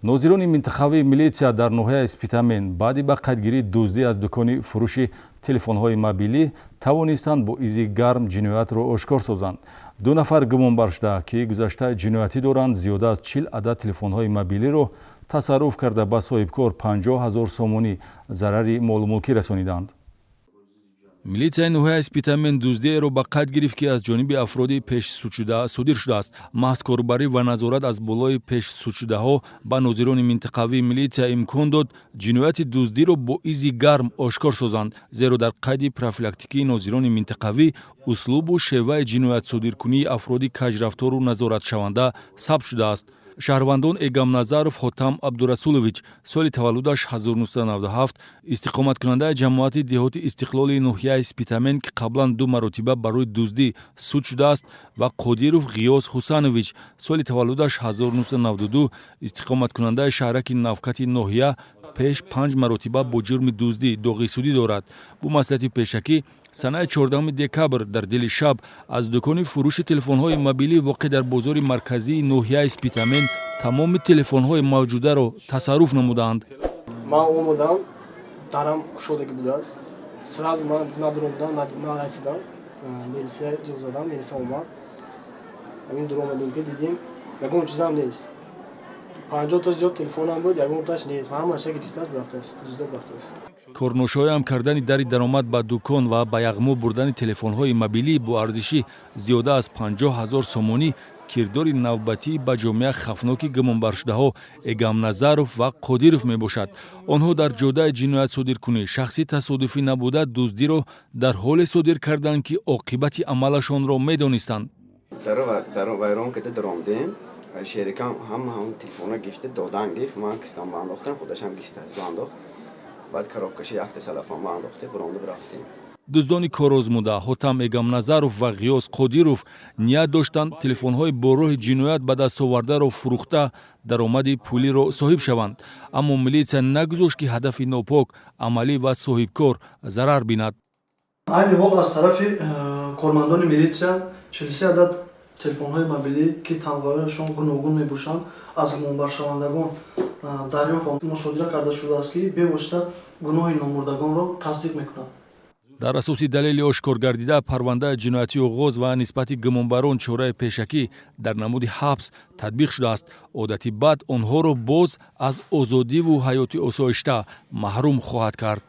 нозирони минтақавии милитсия дар ноҳияи Спитамен баъди ба қайдгирии дуздӣ аз дукони фурӯши телефонҳои мобилӣ тавонистанд бо изи гарм ҷиноятро ошкор созанд. 2 нафар гумонбар шуда, ки гузаштаи ҷиноятӣ доранд, зиёда аз 40 адад телефонҳои мобилиро тасарруф карда ба соҳибкор 50 000 сомонӣ зарари молумулкӣ расониданд. милитсияи ноҳияи Спитамен дуздиеро ба қайд гирифт, ки аз ҷониби афроди пешсудшуда содир шудааст. маҳз корбарӣ ва назорат аз болои пешсудшудаҳо ба нозирони минтақавии милитсия имкон дод ҷинояти дуздиро бо изи гарм ошкор созанд, зеро дар қайди профилактикии нозирони минтақавӣ услубу шеваи ҷиноятсодиркунии афроди кajрафтору назоратшаванда сабт шудааст. шаҳрвандон Эгамназаров Хотам Абдурасулович, соли таваллудаш 1997, истиқоматкунандаи ҷамоати деҳоти истиқлоли ноҳияи Спитамен, ки қаблан 2 маротиба барои дуздӣ суд шудааст, ва Қодиров Ғиёс Ҳусанович, соли таваллудаш 1992, истиқоматкунандаи шаҳраки Навкати ноҳия, пеш 5 маротиба бо ҷурми дуздӣ доғисудӣ дорад. бу маслиҳати пешакӣ санаи 14 декабр дар дили шаб аз дукони фурӯши телефонҳои мобилӣ воқеъ дар бозори марказии ноҳияи Спитамен тамоми телефонҳои мавҷударо тасарруф намуданд. ман омадам, дарам кушодагӣ будааст. сразу ман надуромадам, нарасидам. милисия ҷиғ задам, милисия омад. ҳамин дуромадем ки дидем ягон чизам нест. 50 та зиёд телефонам буд, ягонташ нест. ҳамаша гирифтааст, барафтааст, дузда барафтааст. корношоям кардани дари даромад ба дукон ва ба яғмо бурдани телефонҳои мобилӣ бо арзиши зиёда аз 50 000 сомонӣ кирдори навбатӣ ба ҷомеа хафноки гумонбаршудаҳо Эгамназаров ва Қодиров мебошад. онҳо дар ҷодаи ҷиноятсодиркунӣ шахси тасодуфӣ набуда дуздиро дар ҳоле содир карданд, ки оқибати амалашонро медонистанд. дар вайрон када даромдем, шерикам ҳам телефона гифта додан гифт, ман кистам баандохтам, худашам гифта баандохт. баъд коробкаши як телефон баандохте буронда рафтем. дуздони корозмуда Хотам Эгамназаров ва Ғиёс Қодиров ният доштанд телефонҳои бо роҳи ҷиноят ба дастовардаро фурӯхта даромади пулиро соҳиб шаванд, аммо милитсия нагузошт, ки ҳадафи нопок амалӣ ва соҳибкор зарар бинад. айни ҳол аз тарафи кормандони милитсия 43 адад телефонҳои мобилӣ, ки тамғояшон гуногун мебошанд, аз гумонбаршавандагон дарёфт ва мусодира карда шудааст, ки бевосита гуноҳи номурдагонро тасдиқ мекунад. дар асоси далели ошкор гардида парвандаи ҷиноятӣ оғоз ва нисбати гумонбарон чораи пешакӣ дар намуди ҳабс татбиқ шудааст. одати баъд онҳоро боз аз озодиву ҳаёти осоишта маҳрум хоҳад кард.